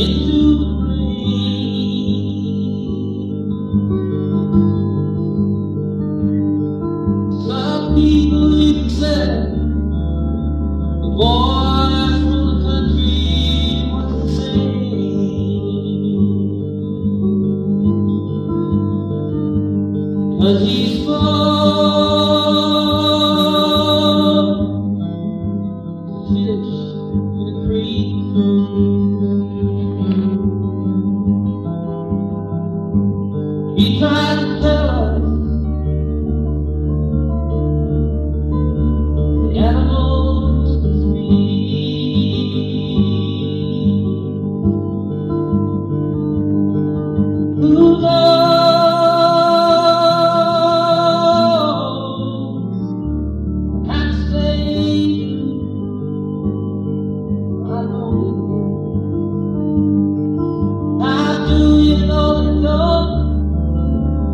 into the breeze. Some people even said the boy from the country was insane, 'cause he's full fish in a creek. He tried to tell us the animals could speak. Who knows? Can't say I know it. How do you know they don't?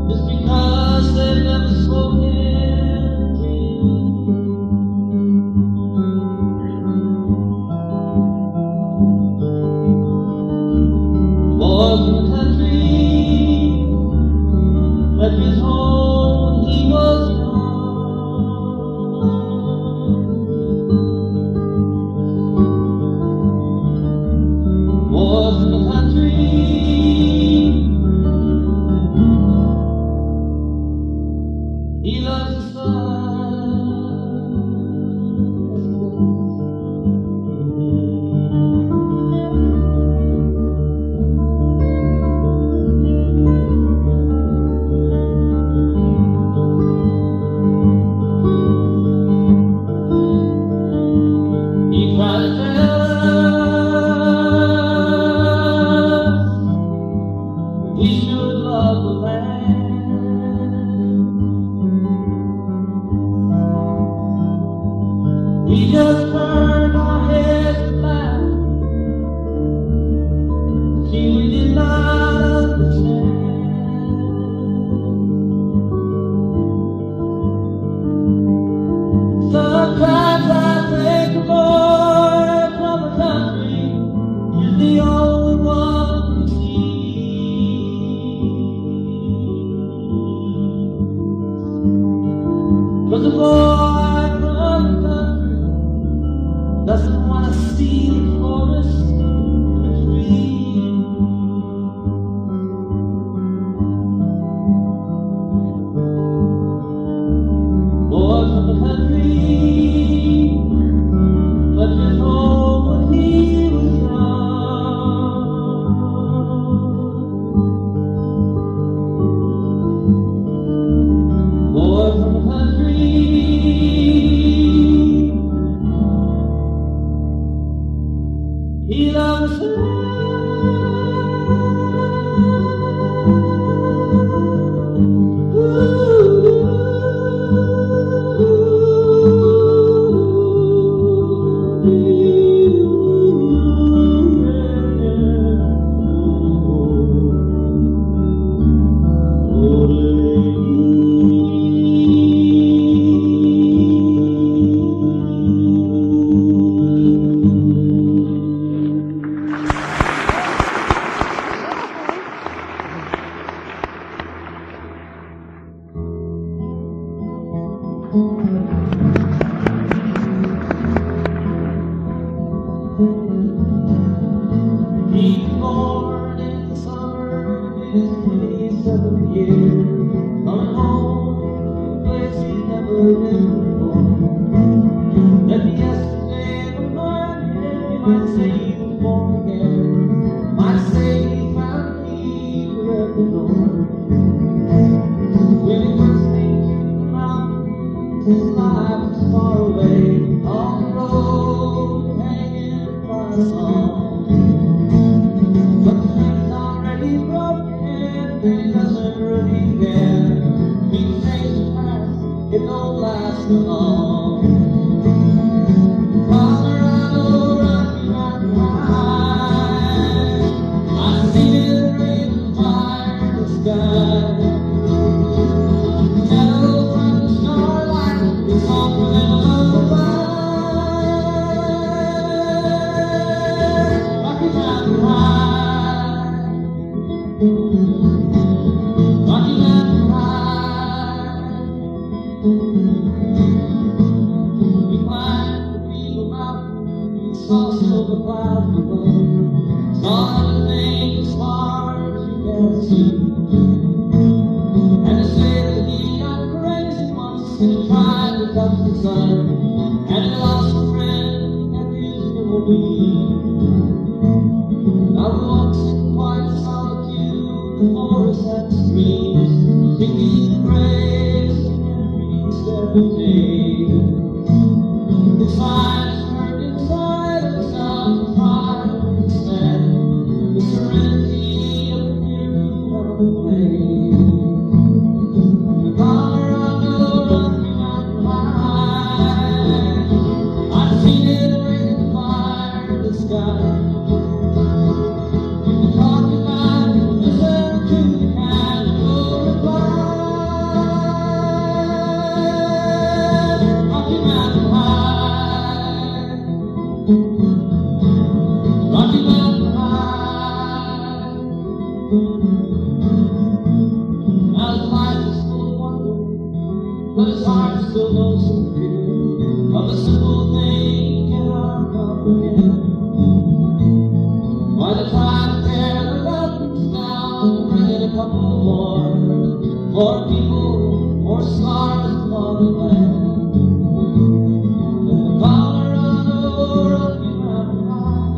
Just because they've never spoken to you. Boy from the country left his home when he was young. Boy from the country, he loves the sun. He tried to tell us we should love the land. We just turned our heads and laughed. See, we did not understand. Sometimes I think the boy from the country is the only one we see. 'Cause the boy from the country doesn't want to see the forest and the trees. Boy from the country left his home when he was young. Boy from the country, he loves the sun. He's born in the summer of his 27th year, coming home to a place he's never been before. That yesterday in the morning, you might say he was born again, might say he found a key to every door. When he first came to the mountains, his life was far away, on the road, hanging by a song. But the thing's already broken, he doesn't really care. He takes the past, it don't last long. Colorado, Rocky Mountain High, I see it rain and fire in the sky. Yellow from the starlight, it's all within a lullaby. but his heart still knows some fear of a simple thing cannot comprehend. Why they try to tear the weapons down, bring in a couple more people, more scars upon the land. And the color of the Rocky Mountain High,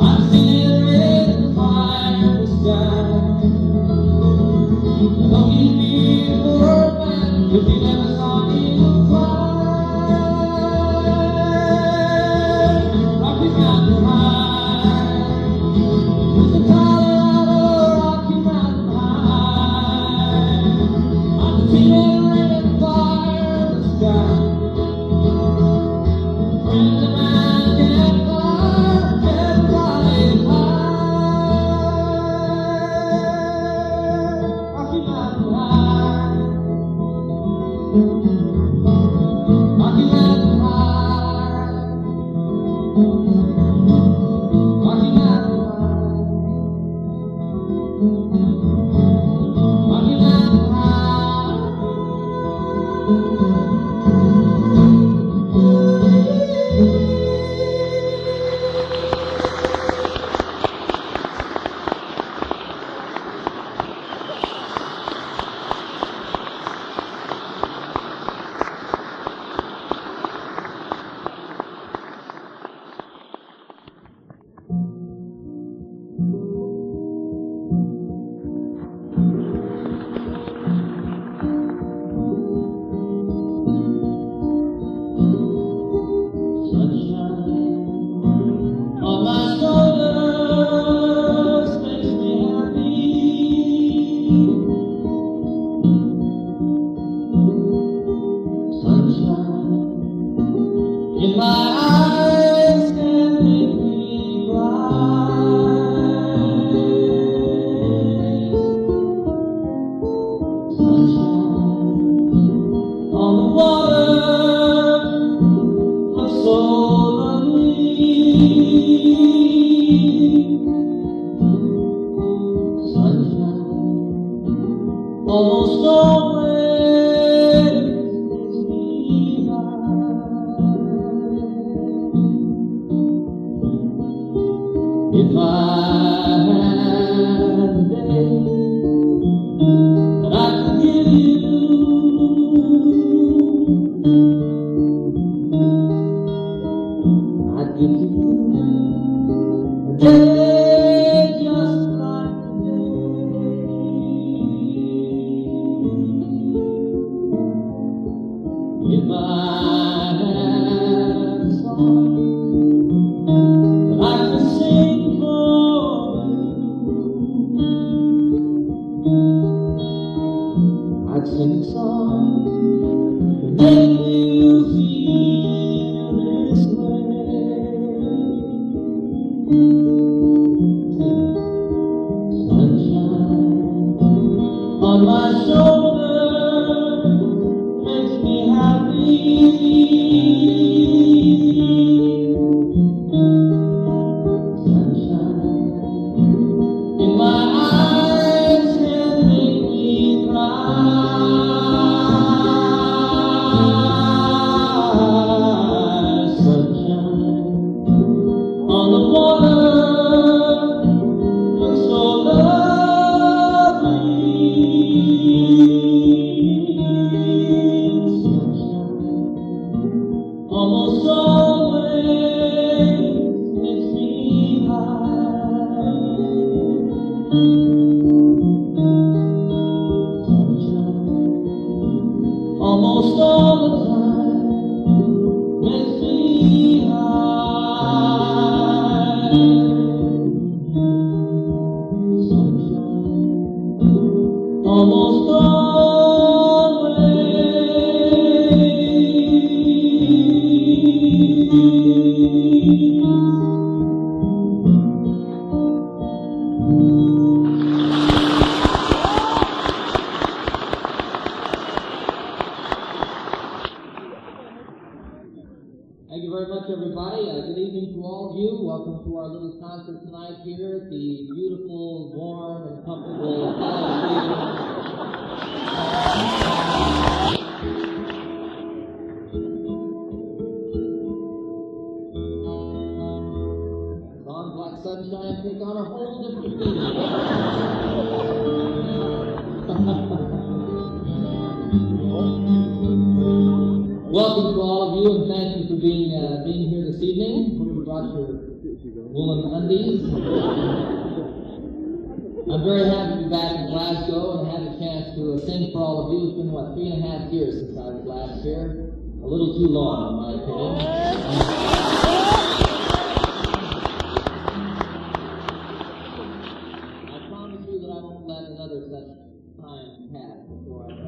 I've seen it in the fire in the sky. Though he'd be a poor man if he never saw me fly. Rocky Mountain High, with the Colorado Rocky Mountain High, I've seen it rain and fire in the sky. When the man can fly, can fly high. Rocky Mountain High, Rocky Mountain High, Rocky Mountain High, Rocky Mountain High. Sunshine on my shoulders makes me happy. Sunshine in my eyes can make me bright. Sunshine on the water looks so lovely. Sunshine almost always makes me high. If I had a day that I could give you, I'd give to you a day just like today. If I had a song that I could sing for you, I'd sing a song that made you feel this way. Sunshine on my shoulder makes me happy. Sunshine in my eyes can make me cry. Sunshine on the water looks so lovely. Sunshine almost always makes me high. Sunshine almost all the time makes me high. Sunshine almost Thank you very much, everybody. Good evening to all of you. you. Welcome to our little concert tonight here at the beautiful, warm, and comfortable Songs like Sunshine take on a whole different meaning. Welcome to all of you, and thank you for being here this evening. Hope you brought your woolen undies. I'm very happy to be back in Glasgow and have a chance to sing for all of you. It's been, 3.5 years since I was last here. A little too long, in my opinion. I promise you that I won't let another such time pass before I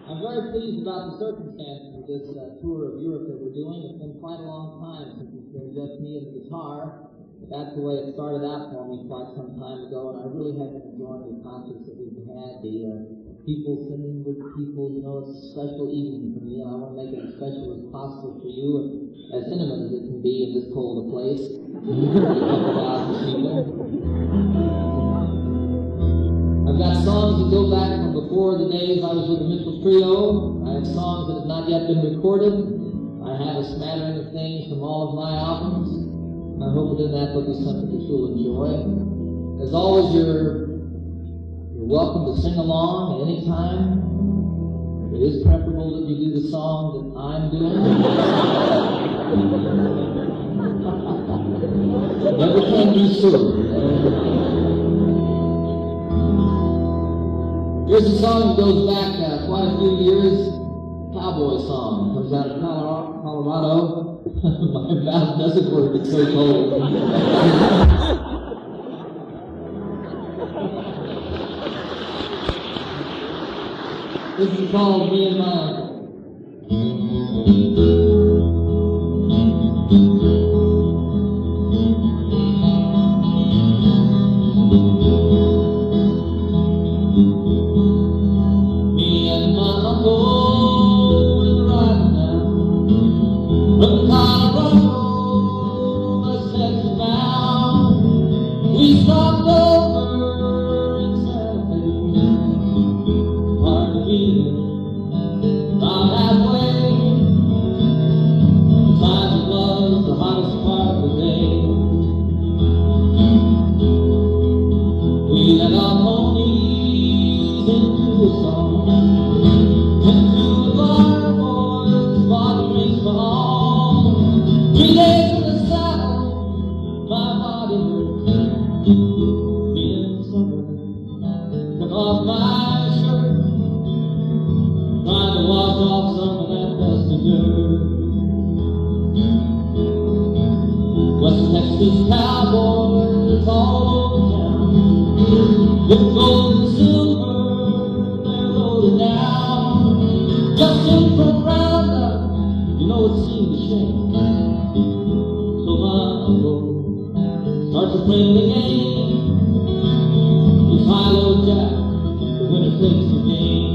I'm very pleased about the circumstances of this tour of Europe that we're doing. It's been quite a long time since it's been just me and the guitar. But that's the way it started out for me quite some time ago, and I really have been enjoying the concerts that we've had, the people singing with people. You know, it's a special evening for me, and I want to make it as special as possible for you, and as intimate as it can be in this cold a place. I've got songs that go back from before the days I was with the Mitchell Trio. I have songs that have not yet been recorded. I have a smattering of things from all of my albums. I hope that that will be something that you'll enjoy. As always, you're welcome to sing along at any time. It is preferable that you do the song that I'm doing. Never can be sure. Here's a song that goes back quite a few years. Cowboy song. Comes out of Colorado. My mouth doesn't work, it's so cold. This is called Me and My Uncle. We stopped over in Santa Fe, hard to beat it, about halfway. Besides, it was the hottest part of the day. We let our ponies into the song, into the bar, boys, bottles for all. 3 days in the saddle, my body hurt. Being summer, took off my shirt, trying to wash off some of that dusty dirt. West Texas cowboys all over town, with gold and silver, they're loaded down. Just in from roundup, you know it seemed a shame. So my uncle starts to play the game. He's Hilo Jack, the winner takes the game.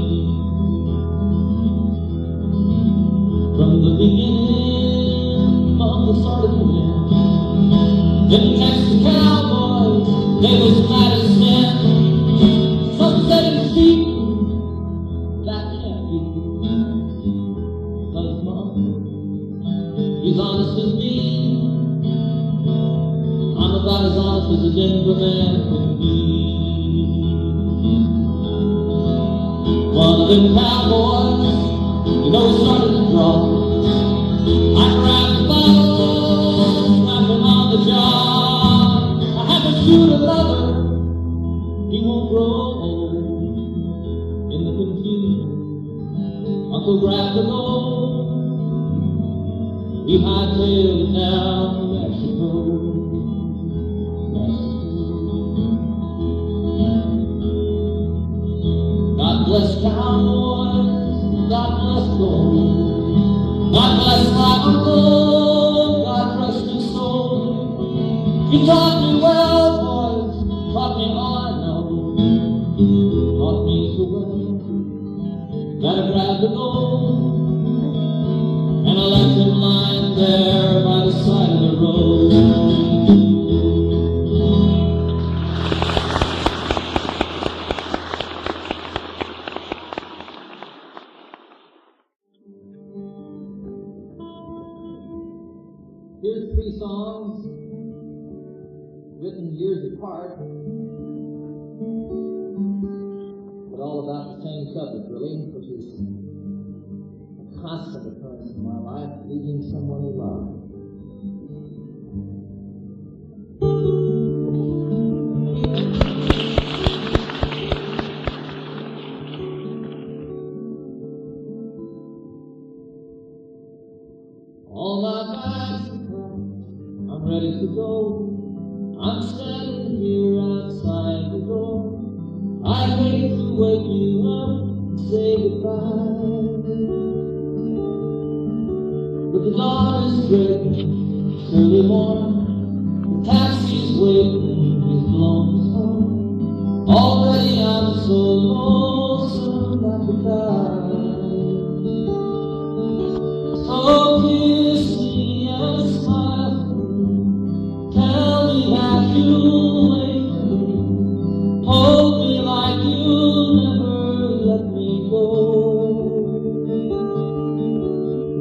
From the beginning of the start of the win, them Texas Cowboys, they was mad as men. Some said it was deep, that can't be. Cause my uncle, he's honest as me. I'm about as honest as a Denver man can be. One of them cowboys, you know he started to draw. I grabbed the bottle, slapped him on the jaw. I had to shoot a lover, he won't grow old. In the confusion, Uncle grabbed the roll. We hightailed it down to Mexico. God bless cowboys, God bless gold. God bless my uncle, God rest his soul. He taught me well, boys, taught me all I know. Taught me so well, gotta grab the gold. and I left him lying there by the side of the road. Here's 3 songs written years apart, but all about the same subject, really, which is a constant occurrence in my life, leaving someone you love. All my bags are packed, I'm ready to go. I'm standing here outside the door. I hate to wake you up and say goodbye, but the dawn is breaking, it's early morning. The taxi's waiting, he's blown his horn. Already I'm so lonesome I could die. So kiss me and smile for me. Tell me that you'll wait for me. Hold me like you'll never let me go.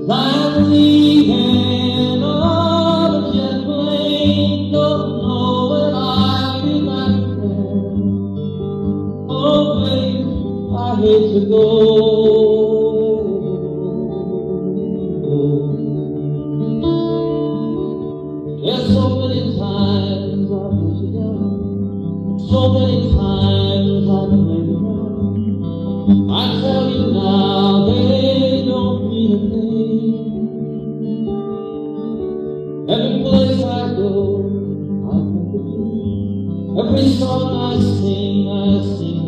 'Cause I'm leaving on a jet plane. Don't know when I'll be back again. Oh babe, I hate to go. There's so many times I've let you down, so many times I've let you down. I tell you now, they don't mean a thing. Every place I go, I think of you. Every song I sing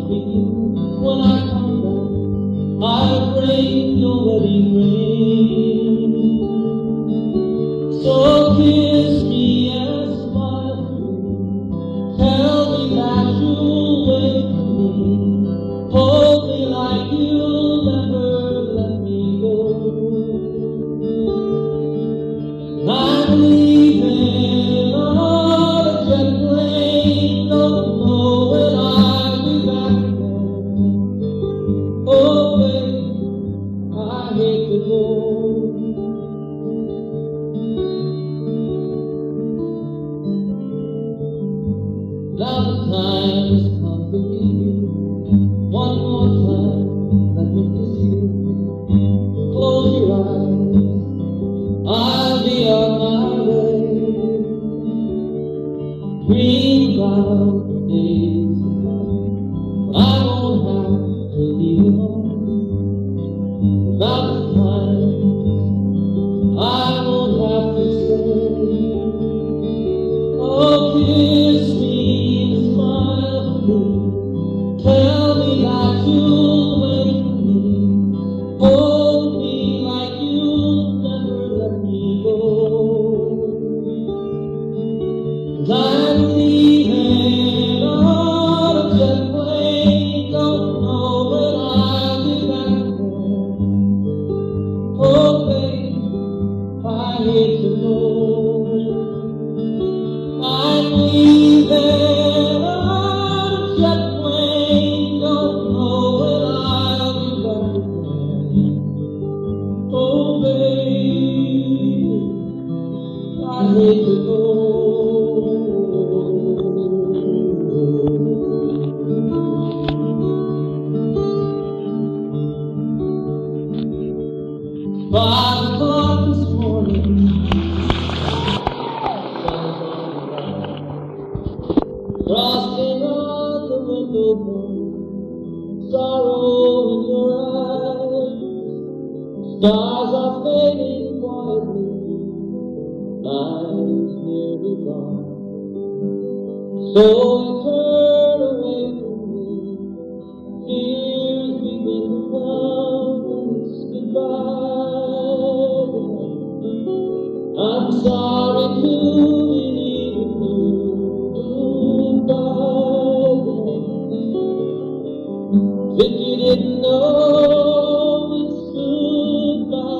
for you. When I come back, I bring your wedding ring. So kiss me and smile for me. Tell me that you'll wait for me. Hold me like you'll never let me go. I'm leaving on a jet plane. Don't know when I'll be back again. Oh babe, I hate to go. Now the time has come to leave you. One more time, let me kiss you. Close your eyes, I'll be on my way. Dream about the days to come. I won't have to leave alone. About the time I won't have to stay. Oh, kiss me and smile for me. Tell me that you'll wait for me. Hold me like you'll never let me go. 'Cause I'm leaving on a jet plane. Don't know when I'll be back again. Oh babe, I hate to go. I'm leaving on a jet plane. Don't know when I'll be back again. Oh babe, I hate to go. Five o'clock this morning, frosting on the window pane, sorrow in your eyes. Stars are fading quietly, night's nearly gone. So you turn away from me, tears begin to come, and it's goodbye. I'm sorry to believe in you. If you didn't know it's goodbye,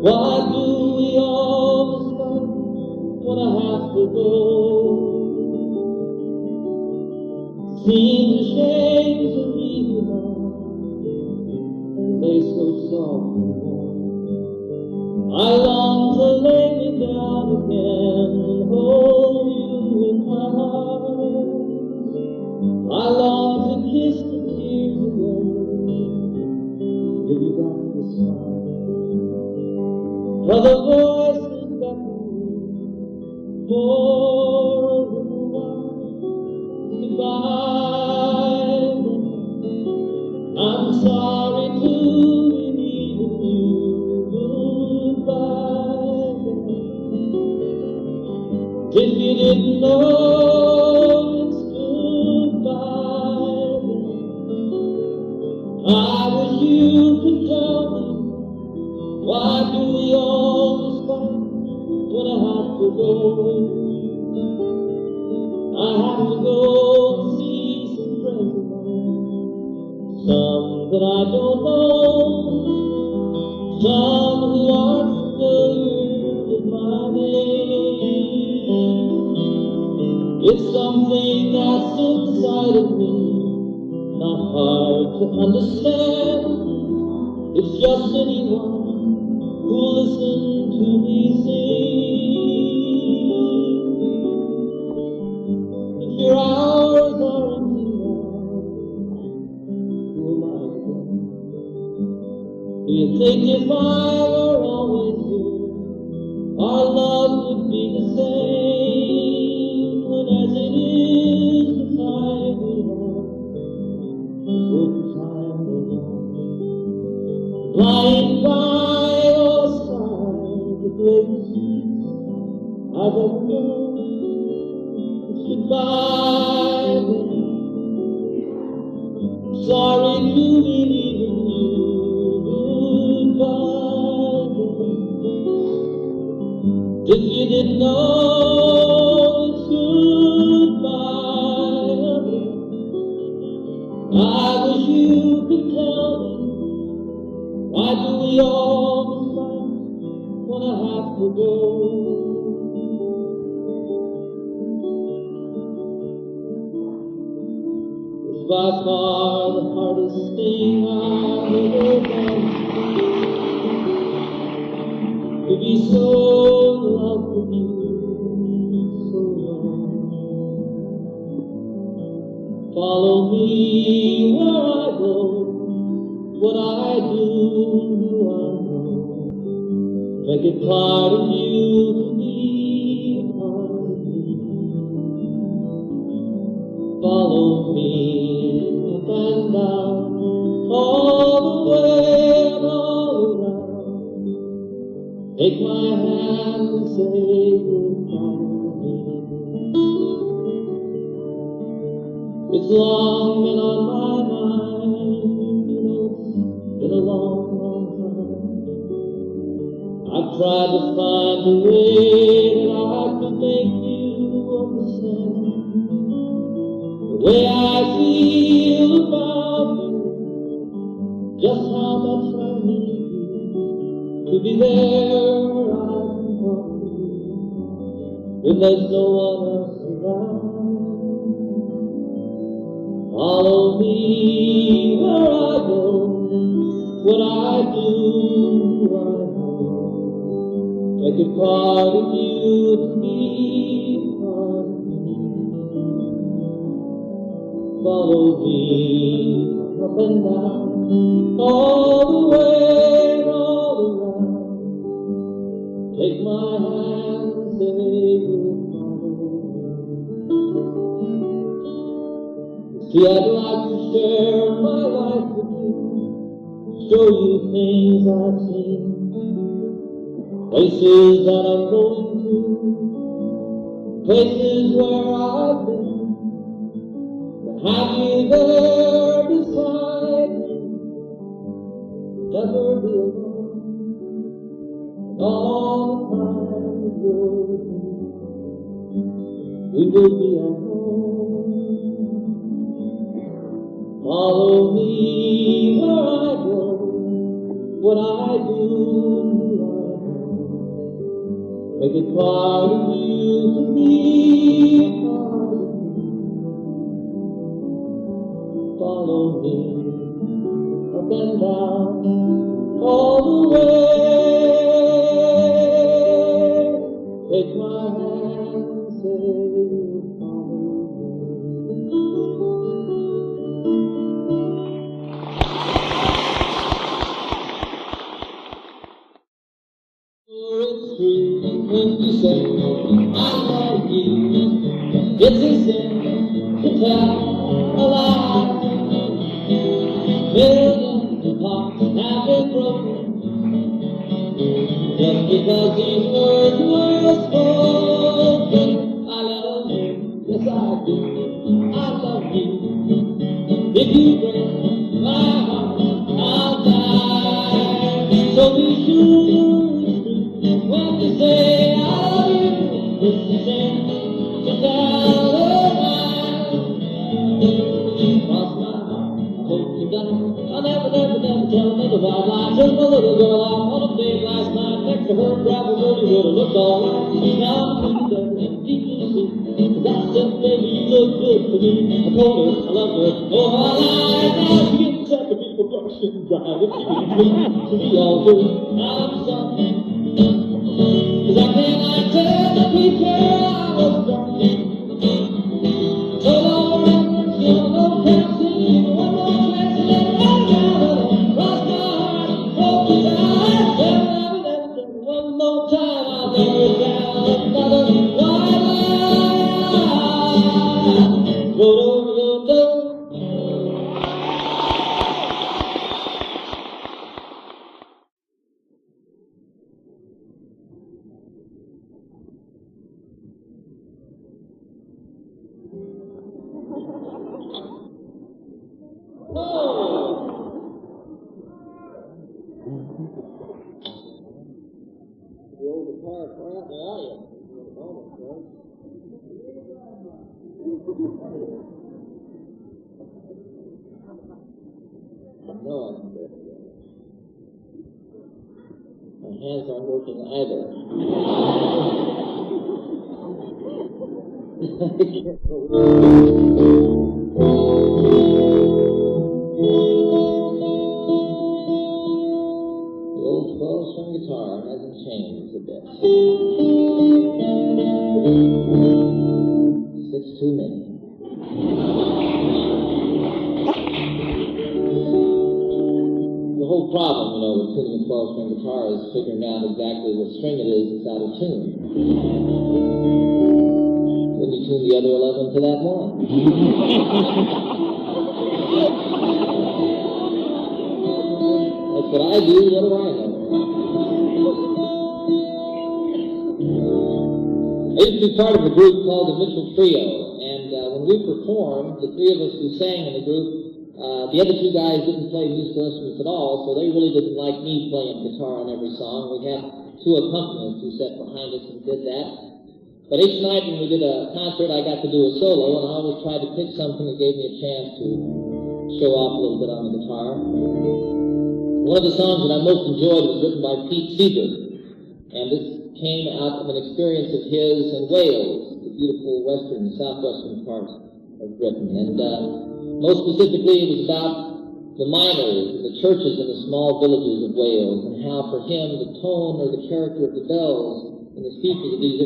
Why do we always fight when I have to go? Seems a shame to leave you now, and lay so soft and warm. I long to lay me down again and hold you in my arms. I long to kiss the tears away, give you back the smile of the voices that move for a little while. Goodbye, I'm sorry to be leaving you. Goodbye, if you didn't know it's goodbye, I wish you could tell me, why do we always fight when I have to go? I have to go and see some friends of mine, some that I don't know, some who aren't familiar with my name. It's something that's inside of me, not hard to understand. It's just anyone who listens to me sing. If your hours are empty now, who am I again? Do you think if I were always here, our love would be the same? And as it is, the time we have is worth the time we're on. Lying by your side, the greatest peace I've ever known. Goodbye, sorry to be leaving you. Goodbye, if you didn't know it's goodbye, I wish you could tell me, why do we always fight when I have to go? By far the hardest thing I've ever done, to be so in love with you so long. Follow me where I go, what I do I know. Make it part of you to be a part of me. Follow me up and down, all the way and all around. Take my hand and say goodbye. It's long been on my mind, you know, it's been a long, long time. I've tried to find a way that I could make you understand the way I feel about you, just how much I need you to be there where I can come to you when there's no one else around. Follow me where I go, what I do I know. Make it part of you to be part of me. Follow me up and down, all the way and all around. Take my hand and say goodbye. See, I'd like to share my life with you, show you things I've seen, places that I'm going to, places where I've been. Have you there beside me? Never be alone. All the time you're with me, we will be at home. Follow me where I go, what I do I Make it part of you to be a part of me. Follow me up and down all the way. Take my hand, say you'll follow me. It's true when you say I love you. It's a sin to tell a lie. Millions of hearts have been broken just because these words were spoken. I love you, yes I do. I love you. If you break my heart, I'll die. So be sure when you say I love you, it's a sin to tell a lie. Cross my heart, I hope you got it. I'll never tell another white lie. Took a little girl out on a date last night. Next to her, gravel road, you would have looked all right. Now I'm feeling better and deep in the sea. Cause I said, baby, you look good for me. I told her I love her, oh I lied. Now she gets up to me for brushing dry. If she was me, to be all good, I'm sorry. Cause I cannot tell the teacher I was drunk. So long, still no counting, one more chance to let it all down. Cross my heart, hope you die. One more time, I'll lay it down. Another white lie. Do. The old guitar far out in the audience. No, my hands aren't working either. The old 12-string guitar hasn't changed a bit. 6 too many. The whole problem, with tuning a 12-string guitar is figuring out exactly what string it is that's out of tune. When you tune the other 11 to that one. That's what I do, what do I know? I used to be part of a group called the Mitchell Trio, and when we performed, the 3 of us who sang in the group, the other 2 guys didn't play musical instruments at all, so they really didn't like me playing guitar on every song. We had 2 accompanists who sat behind us and did that. But each night when we did a concert, I got to do a solo, and I always tried to pick something that gave me a chance to show off a little bit on the guitar. One of the songs that I most enjoyed was written by Pete Seeger, and this came out of an experience of his in Wales, the beautiful western, southwestern part of Britain. And most specifically, it was about the miners and the churches in the small villages of Wales, and how for him the tone or the character of the bells and the speakers of each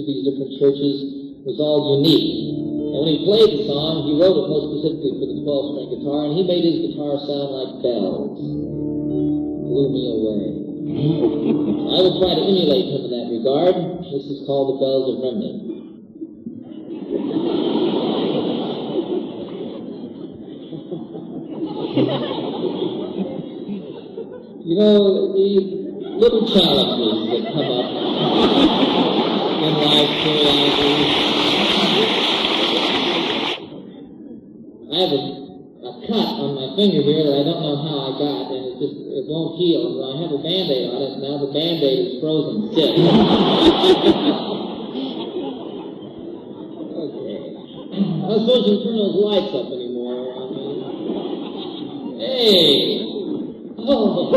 of these different churches was all unique. And when he played the song, he wrote it most specifically for the 12-string guitar, and he made his guitar sound like bells. Blew me away. I will try to emulate him in that regard. This is called The Bells of Rimney. The little challenges that come up in life periodically. I have a cut on my finger here that I don't know how I got, and it won't heal. So I have a Band-Aid on it, and now the Band-Aid is frozen stiff. Okay. I don't suppose you can turn those lights up anymore. Hey! Oh!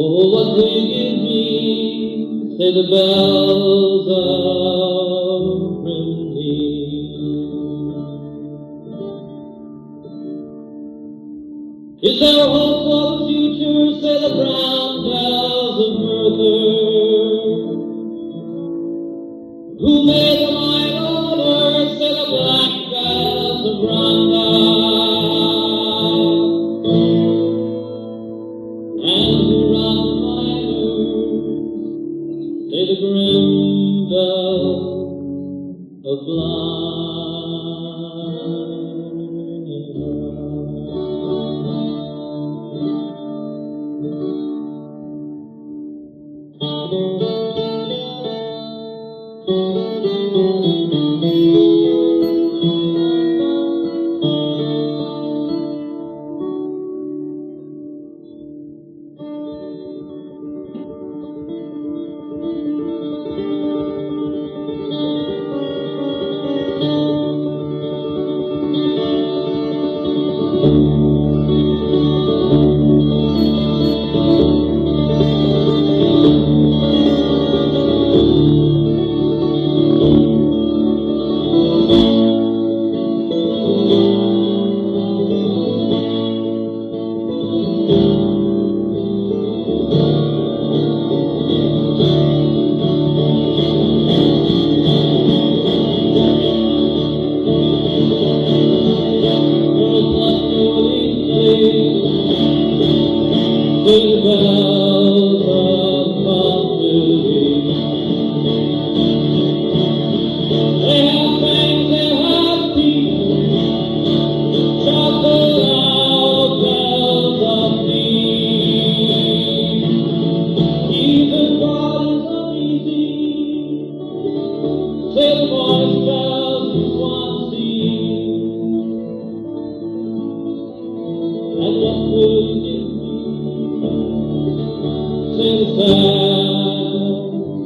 Oh, what will you mean? Say the bells of Rimini. Is there hope for the future? Say the brown bells of Merthyr. Who made the light on earth? Say the black bells of Brandau. And who round the miners? Say the grim bells of the bells of Montpellier. They have fame, they have peace, shout the loud bells of peace. Even God is uneasy, say the voice bells of Swansea. And what will you give me? Say the sad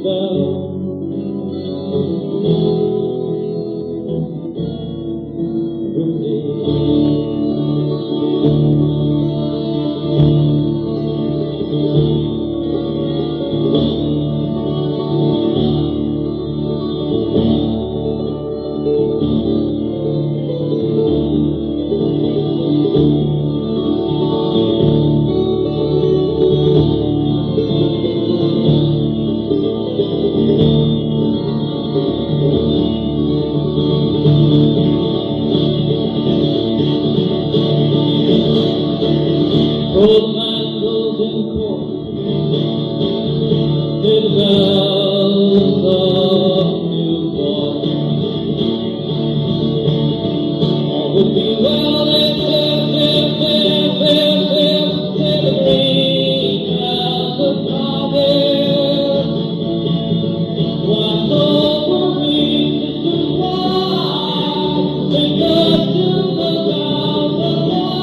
bells. Old candles in court, the bells of Newport. All would be well if the green bells of Cardiff. What's over reach is to fly, sing us to the bells of life.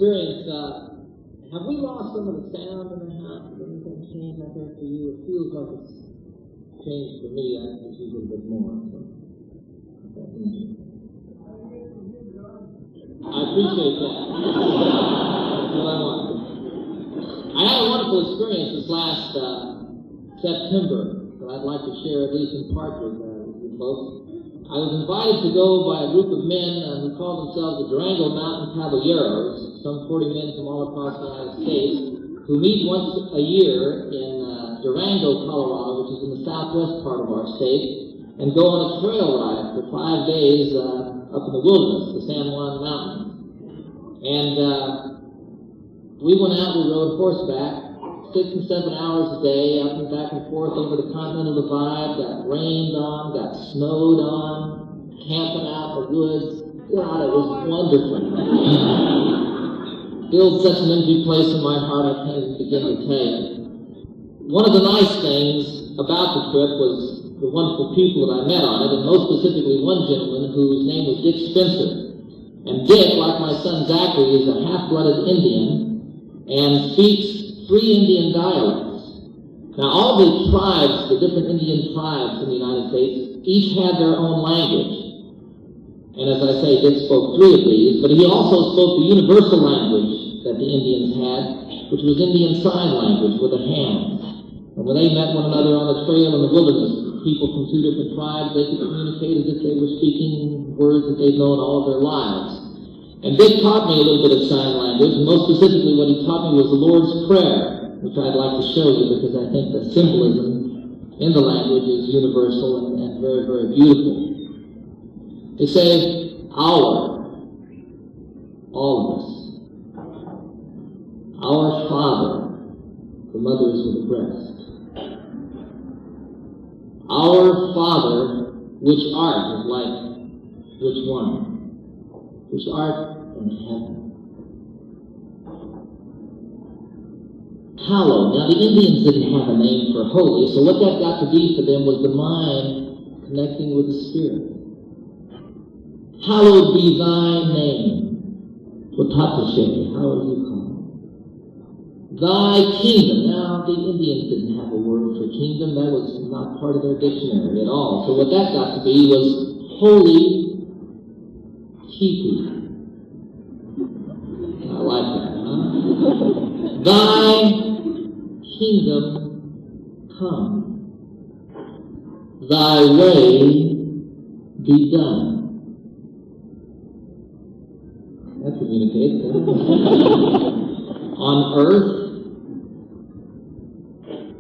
experience, have we lost some of the sound in the house? Has anything changed out there for you? It feels like it's changed for me. I think a little bit more. So. I appreciate that. That's what I want. I had a wonderful experience this last September that I'd like to share at least in part with you folks. I was invited to go by a group of men who call themselves the Durango Mountain Caballeros, some 40 men from all across the United States, who meet once a year in Durango, Colorado, which is in the southwest part of our state, and go on a trail ride for 5 days up in the wilderness, the San Juan Mountains. And we went out, we rode horseback, 6 and 7 hours a day, up and back and forth over the Continental Divide, got rained on, got snowed on, camping out in the woods. God, it was wonderful. Filled such an empty place in my heart, I can't even begin to tell you. One of the nice things about the trip was the wonderful people that I met on it, and most specifically one gentleman whose name was Dick Spencer. And Dick, like my son Zachary, is a half-blooded Indian and speaks 3 Indian dialects. Now, all the tribes, the different Indian tribes in the United States, each had their own language. And as I say, Dick spoke 3 of these, but he also spoke the universal language that the Indians had, which was Indian Sign Language with a hand. And when they met one another on the trail in the wilderness, people from 2 different tribes, they could communicate as if they were speaking words that they'd known all of their lives. And Dick taught me a little bit of sign language. Most specifically, what he taught me was the Lord's Prayer, which I'd like to show you because I think the symbolism in the language is universal and very, very beautiful. They say, our, all of us, our Father, the mothers with a breast. Our Father, which art, is like, which one? Which art in heaven. Hallowed. Now the Indians didn't have a name for holy, so what that got to be for them was the mind connecting with the Spirit. Hallowed be thy name. Watatashe, how are you called? Thy kingdom. Now the Indians didn't have a word for kingdom. That was not part of their dictionary at all. So what that got to be was holy Kipi. I like that, huh? Thy kingdom come. Thy way be done. That communicates, on earth,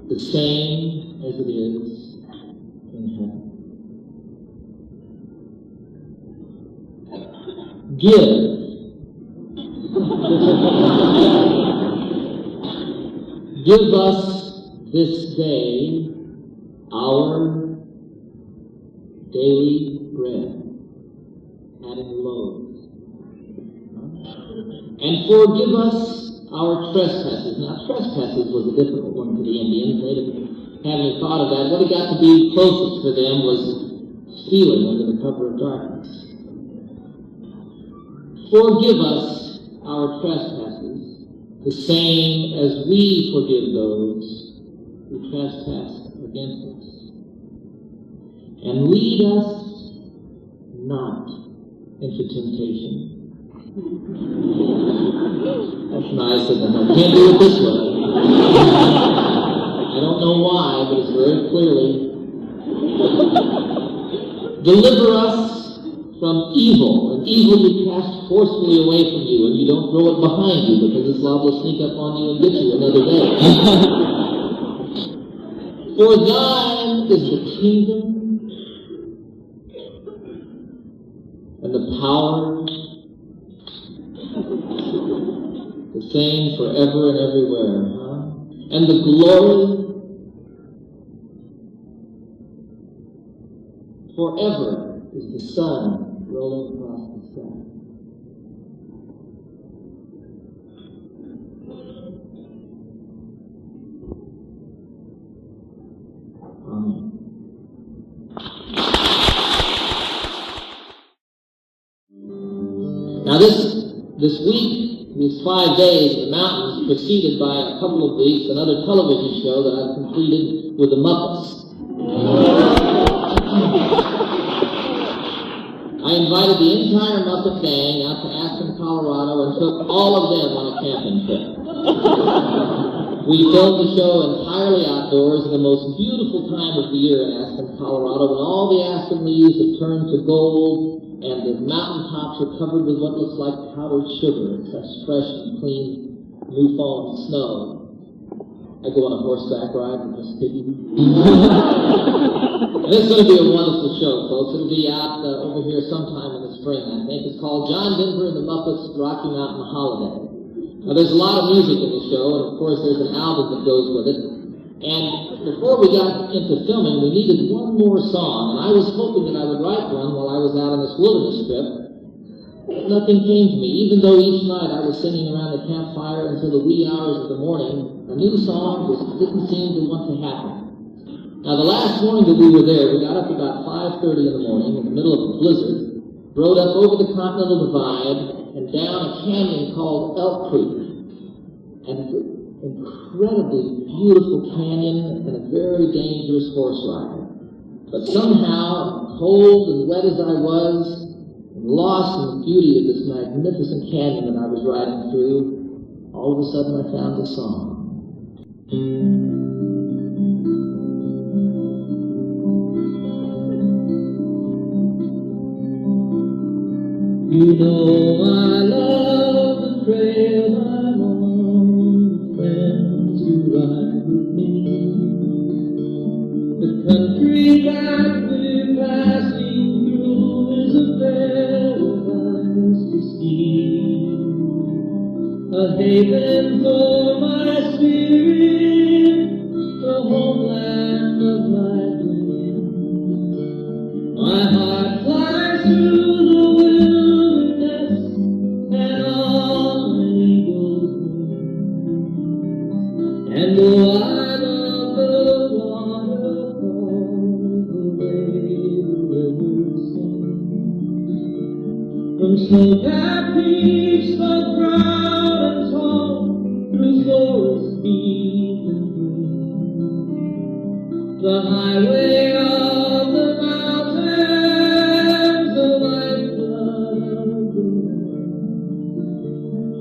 the same as it is in heaven. Give. Give us this day our daily bread, adding loaves. And forgive us our trespasses. Now, trespasses was a difficult one for the Indians. They didn't have any thought of that. What it got to be closest for them was stealing under the cover of darkness. Forgive us our trespasses, the same as we forgive those who trespass against us. And lead us not into temptation. That's nice, isn't it? I can't do it this way. I don't know why, but it's very clearly. Deliver us from evil, and evil you cast forcefully away from you, and you don't throw it behind you, because this law will sneak up on you and get you another day. For thine is the kingdom, and the power, the same forever and everywhere, huh? And the glory forever is the sun rolling across the sky. Amen. Now this week, these 5 days in the mountains, preceded by a couple of weeks, another television show that I've completed with the Muppets. I invited the entire Muppet gang out to Aspen, Colorado, and took all of them on a camping trip. We filmed the show entirely outdoors in the most beautiful time of the year in Aspen, Colorado, when all the aspen leaves have turned to gold and the mountaintops are covered with what looks like powdered sugar. It's such fresh and clean, new fallen snow. I go on a horseback ride with Miss Piggy. And it's going to be a wonderful show, folks. It'll be out over here sometime in the spring, I think. It's called John Denver and the Muppets Rocky Mountain Holiday. Now, there's a lot of music in the show, and of course there's an album that goes with it. And before we got into filming, we needed one more song, and I was hoping that I would write one while I was out on this wilderness trip. But nothing came to me, even though each night I was singing around the campfire until the wee hours of the morning. A new song just didn't seem to want to happen. Now, the last morning that we were there, we got up about 5:30 in the morning in the middle of a blizzard, rode up over the Continental Divide, and down a canyon called Elk Creek. And it's an incredibly beautiful canyon and a very dangerous horse ride. But somehow, cold and wet as I was, and lost in the beauty of this magnificent canyon that I was riding through, all of a sudden I found a song. You know I love the trail I'm on, friends who ride with me. The country that we're passing through is a paradise to see, a haven for my spirit, the homeland of my dream. My heart flies through the wilderness and on an eagle's wing. And though I love the waterfall, the way the rivers sing, from snow-capped peaks so proud and tall, through forests deep and green, the highway of the mountains, the lifeblood of the land.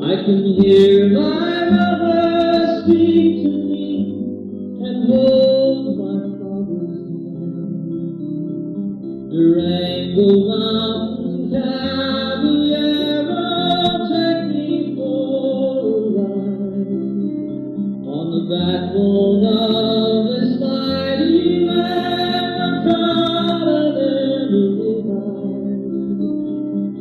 I can hear my mother speak to me and hold my father's hand. Durango Mountain Caballero, take me for a ride on the backbone of this mighty land, the Continental Divide,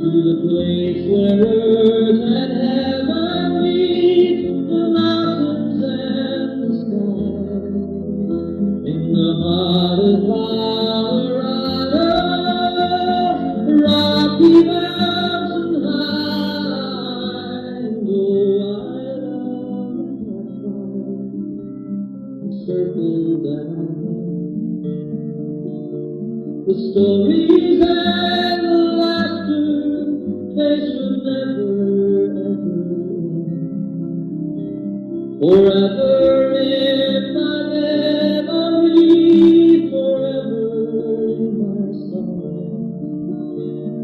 to the place where earth and heaven meet, the mountains and the sky, in the heart of Colorado, the Rocky Mountain high. Oh, I love that fire and circle down the stories and the laughter, they should never ever end. Forever in my memory, forever in my song.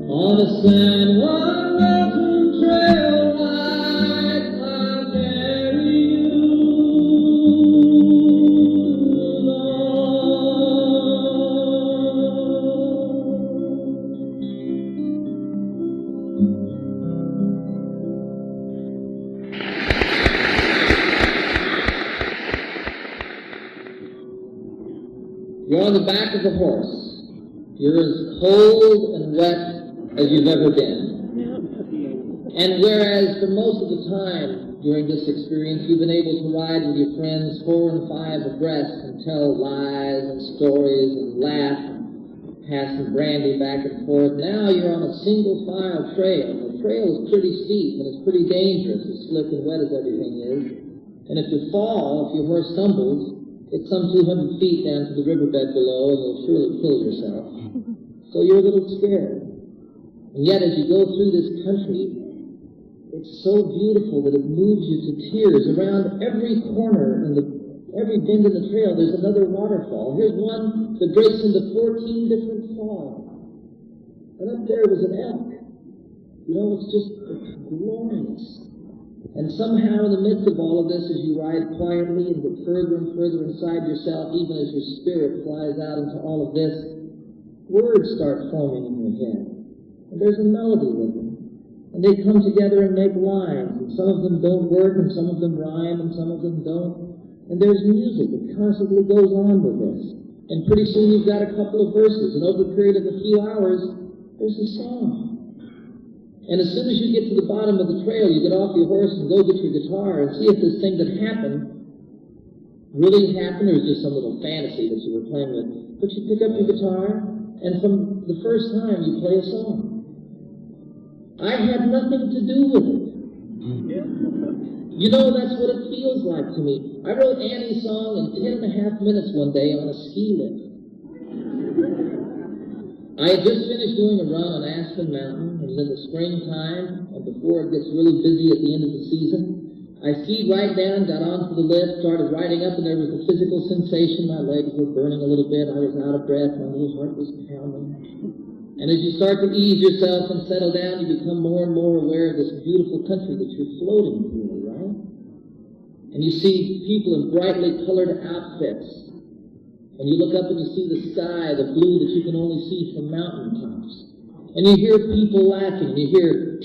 On a San Juan mountain trail ride, I'll carry you You're on the back of the horse. You're as cold and wet as you've ever been. And whereas for most of the time during this experience you've been able to ride with your friends 4 and 5 abreast and tell lies and stories and laugh and pass some brandy back and forth, now you're on a single file trail. The trail is pretty steep and it's pretty dangerous, as slick and wet as everything is. And if you fall, if your horse stumbles, it's some 200 feet down to the riverbed below and you'll surely kill yourself. So you're a little scared. And yet as you go through this country, it's so beautiful that it moves you to tears. Around every corner and every bend in the trail, there's another waterfall. Here's one that breaks into 14 different falls. And up there was an elk. It's glorious. And somehow in the midst of all of this, as you ride quietly and get further and further inside yourself, even as your spirit flies out into all of this, words start forming in your head. And there's a melody with them. And they come together and make lines. And some of them don't work, and some of them rhyme, and some of them don't. And there's music that constantly goes on with this. And pretty soon you've got a couple of verses. And over a period of a few hours, there's a song. And as soon as you get to the bottom of the trail, you get off your horse and go get your guitar and see if this thing that happened really happened or is just some little fantasy that you were playing with. But you pick up your guitar, and from the first time you play a song. I had nothing to do with it. That's what it feels like to me. I wrote Annie's song in 10.5 minutes one day on a ski lift. I had just finished doing a run on Aspen Mountain. It was in the springtime, and before it gets really busy at the end of the season. I skied right down, got onto the lift, started riding up, and there was a physical sensation. My legs were burning a little bit. I was out of breath. My little heart was pounding. And as you start to ease yourself and settle down, you become more and more aware of this beautiful country that you're floating through, right? And you see people in brightly colored outfits. And you look up and you see the sky, the blue that you can only see from mountaintops. And you hear people laughing. You hear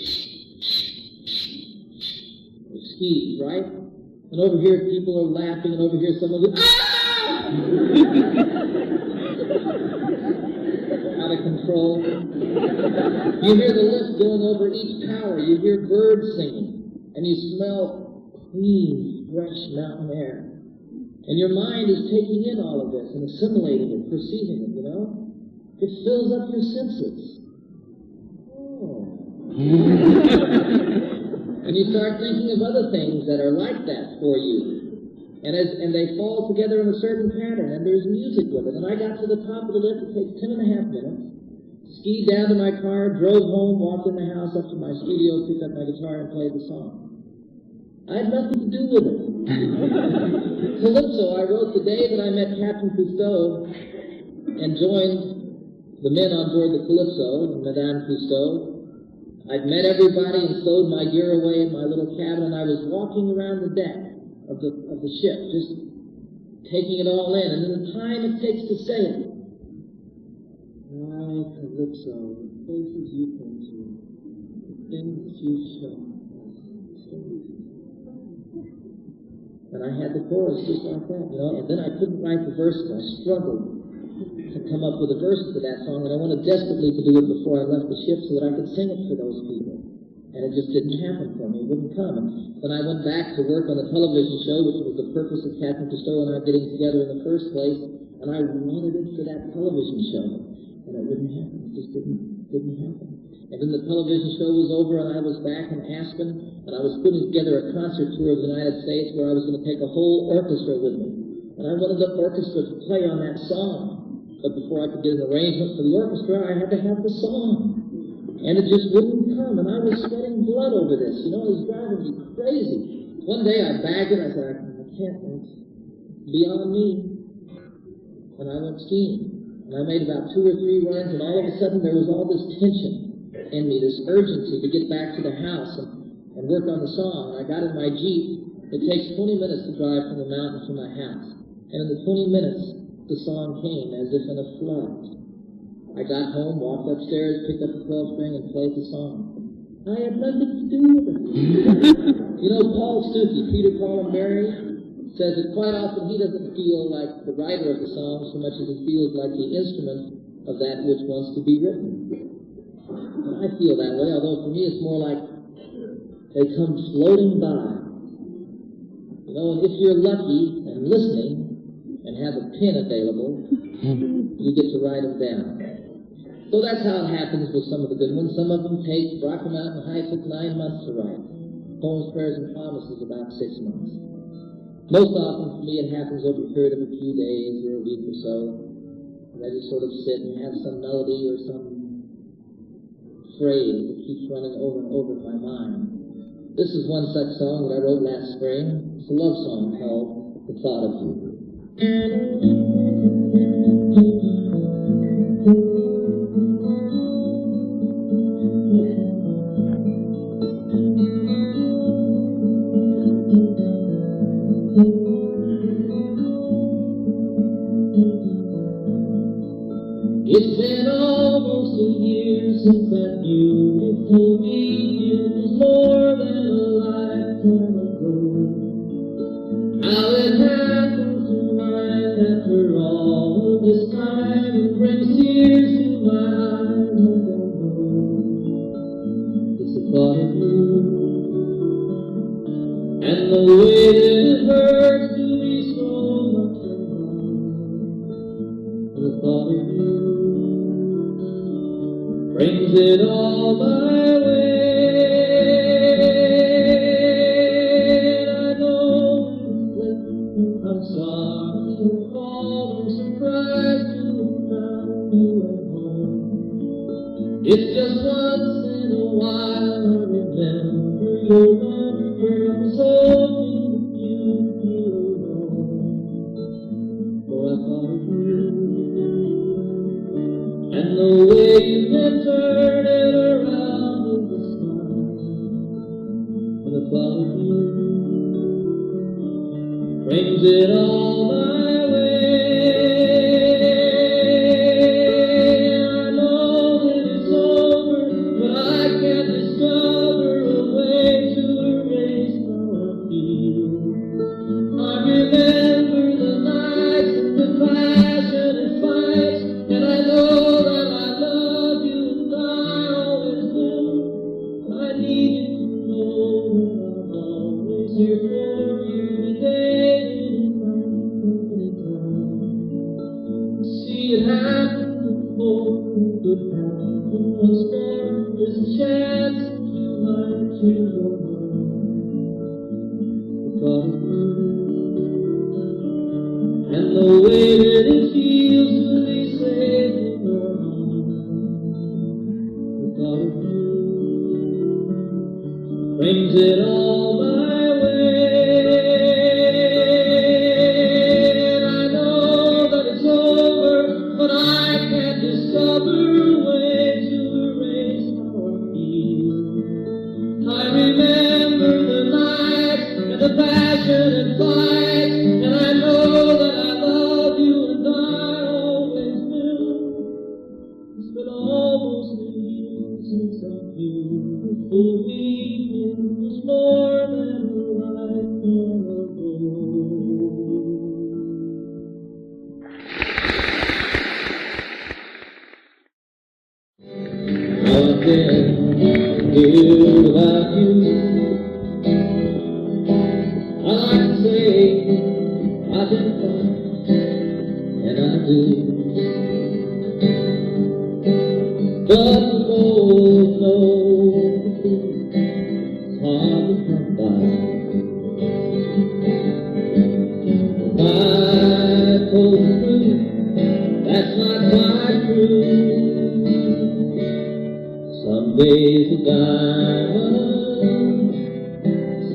skis, right? And over here people are laughing, and over here some of them, out of control. You hear the lift going over each tower. You hear birds singing. And you smell clean, fresh mountain air. And your mind is taking in all of this and assimilating it, perceiving it, It fills up your senses. Oh. And you start thinking of other things that are like that for you. And they fall together in a certain pattern, and there's music with it. And I got to the top of the lift. It takes 10.5 minutes. Skied down to my car, drove home, walked in the house up to my studio, picked up my guitar, and played the song. I had nothing to do with it. Calypso I wrote the day that I met Captain Cousteau and joined the men on board the Calypso and Madame Cousteau. I'd met everybody and stowed my gear away in my little cabin, and I was walking around the deck of the ship, just taking it all in. And in the time it takes to say it, my Calypso, the places you've been to, the things you've shown. And I had the chorus just like that, and then I couldn't write the verses. I struggled to come up with a verse to that song, and I wanted desperately to do it before I left the ship so that I could sing it for those people. And it just didn't happen for me. It wouldn't come. And then I went back to work on the television show, which was the purpose of Captain Cousteau and I getting together in the first place, and I wanted it for that television show. And it wouldn't happen. It just didn't happen. And then the television show was over, and I was back in Aspen, and I was putting together a concert tour of the United States where I was going to take a whole orchestra with me. And I wanted the orchestra to play on that song. But before I could get an arrangement for the orchestra, I had to have the song. And it just wouldn't come, and I was sweating blood over this. It was driving me crazy. One day I bagged it. I said, I can't. It's beyond me. And I went skiing. And I made about 2 or 3 runs, and all of a sudden there was all this tension in me, this urgency to get back to the house and work on the song. And I got in my Jeep. It takes 20 minutes to drive from the mountain to my house. And in the 20 minutes, the song came as if in a flood. I got home, walked upstairs, picked up the 12-string, and played the song. I had nothing to do with it. Paul Stuckey, Peter, Paul, and Mary, says that quite often he doesn't feel like the writer of the song so much as he feels like the instrument of that which wants to be written. And I feel that way, although for me it's more like they come floating by. And if you're lucky and listening and have a pen available, you get to write them down. So that's how it happens with some of the good ones. Some of them take, Rocky Mountain High took 9 months to write. Poems, Prayers, and Promises about 6 months. Most often for me it happens over a period of a few days or a week or so. And I just sort of sit and have some melody or some phrase that keeps running over and over in my mind. This is one such song that I wrote last spring. It's a love song called The Thought of You. It's been almost a year since that beautiful meeting was more than a lifetime ago. How it happens to mind after all of this time and brings tears to my eyes, I don't know. It's the thought of you and the way that it hurts to be so much alive. The thought of you brings it all my way. I know I'm sorry for falling surprised to find you at home. It's just once in a while I remember your number. I'm so hoping you'd feel alone. For I thought of you and the way you can turn it around with a smile. And the thought of you brings it all my way. I know that it's over, but I can't discover a way to erase how I feel. I remember the nights and the passion and fights, and I know that I love you and I always will. I need you to know that I'm always here for you today and anytime. See it happen before it could happen once more. There's a chance that you might change your mind. The thought of you and the way that it feels to be safe in your arms. The thought of you brings it all my way. And I know that it's over, but I can't discover a way to erase how I feel. I remember the nights and the passion and fights, and I know that I love you and I always will. It's been almost a year since that beautiful meeting was more than a lifetime ago. I've been here without you. I like to say I've been fine, and I do. But we both know it's hard to come by. My cold truth, that's not quite true. Some days a diamond,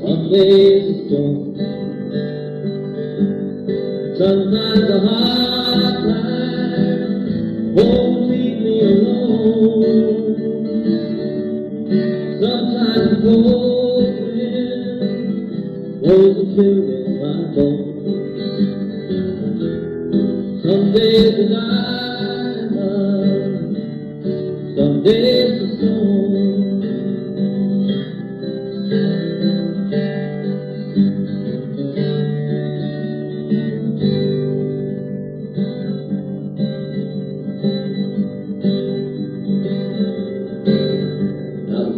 some days a stone. Sometimes a hard time won't leave me alone. Sometimes the cold wind blows a chill in my bones. Some days a diamond, some days a stone.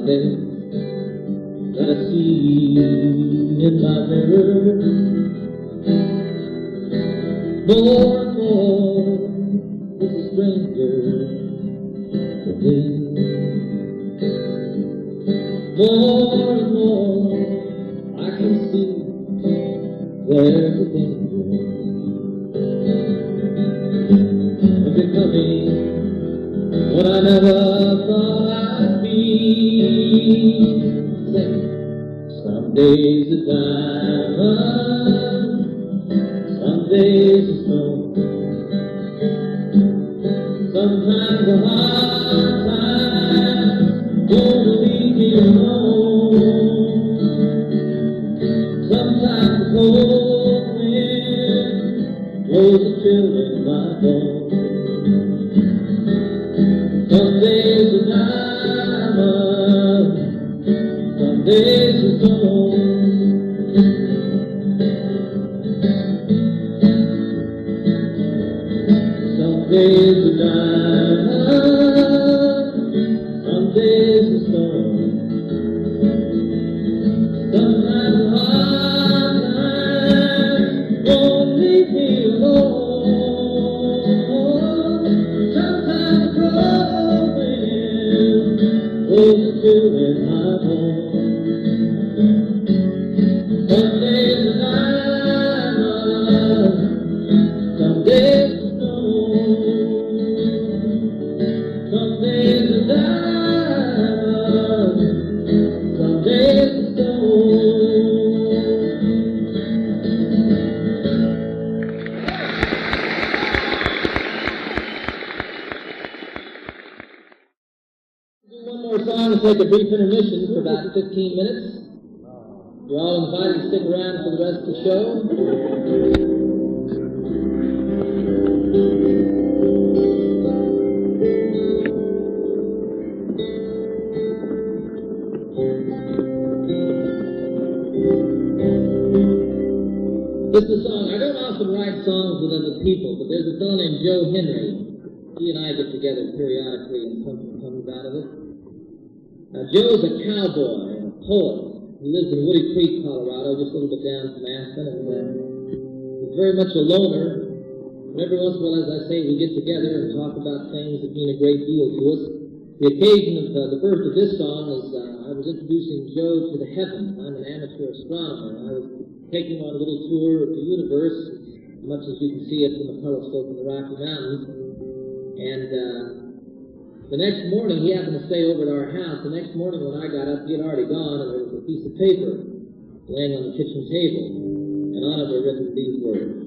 That I see in my mirror, more and more it's a stranger to me. More and more I can see there's a danger of becoming what I never thought I'd be. days a diamond, some days a stone. Sometimes a hard time won't leave me alone. Sometimes a cold wind blows a chill in my bones. Some days a diamond, some days a stone. Some days a diamond, some days a stone. Sometimes a hard time won't leave me alone. Sometimes a cold wind blows a chill in my bones. Some days a diamond, some days a some days a diamond, some days a stone. Do one more song and take a brief intermission for about 15 minutes. You're all invited to stick around for the rest of the show. This is a song, I don't often write songs with other people, but there's a fellow named Joe Henry. He and I get together periodically and something comes out of it. Now, Joe's a cowboy and a poet. He lives in Woody Creek, Colorado, just a little bit down from Aspen, and he's very much a loner. And every once in a while, as I say, we get together and talk about things that mean a great deal to us. The occasion of the birth of this song is I was introducing Joe to the heavens. I'm an amateur astronomer, and I was taking him on a little tour of the universe, as much as you can see it from a telescope in the Rocky Mountains. And the next morning, he happened to stay over at our house. The next morning when I got up, he had already gone, and there was a piece of paper laying on the kitchen table, and on it were written these words.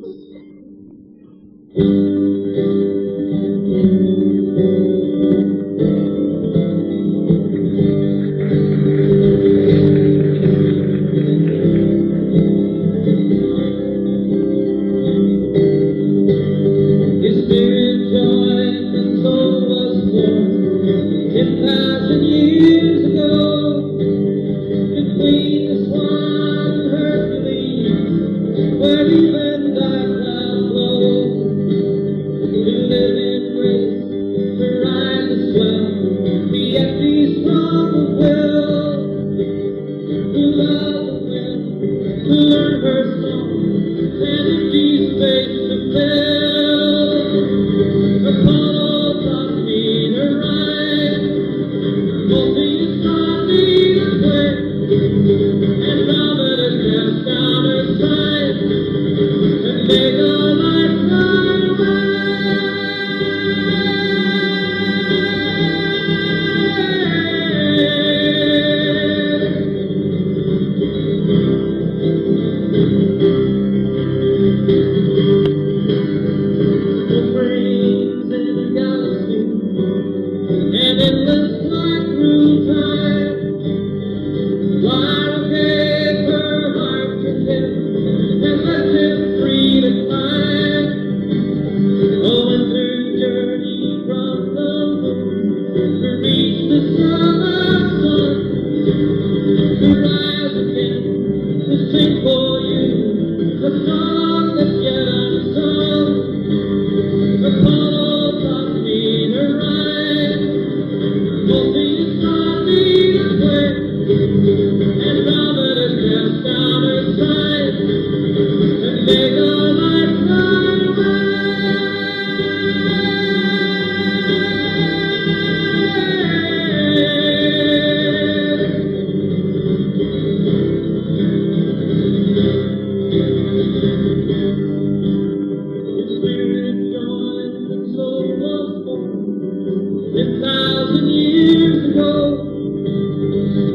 Years ago,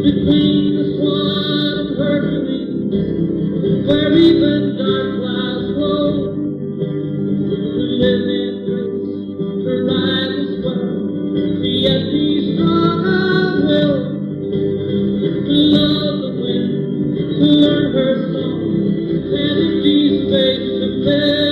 between the Swan and Hercules. where even dark Glasgow, to live in grace, to rise as well, to yet be strong of will, to love the wind, to learn her song, and in these faith to live.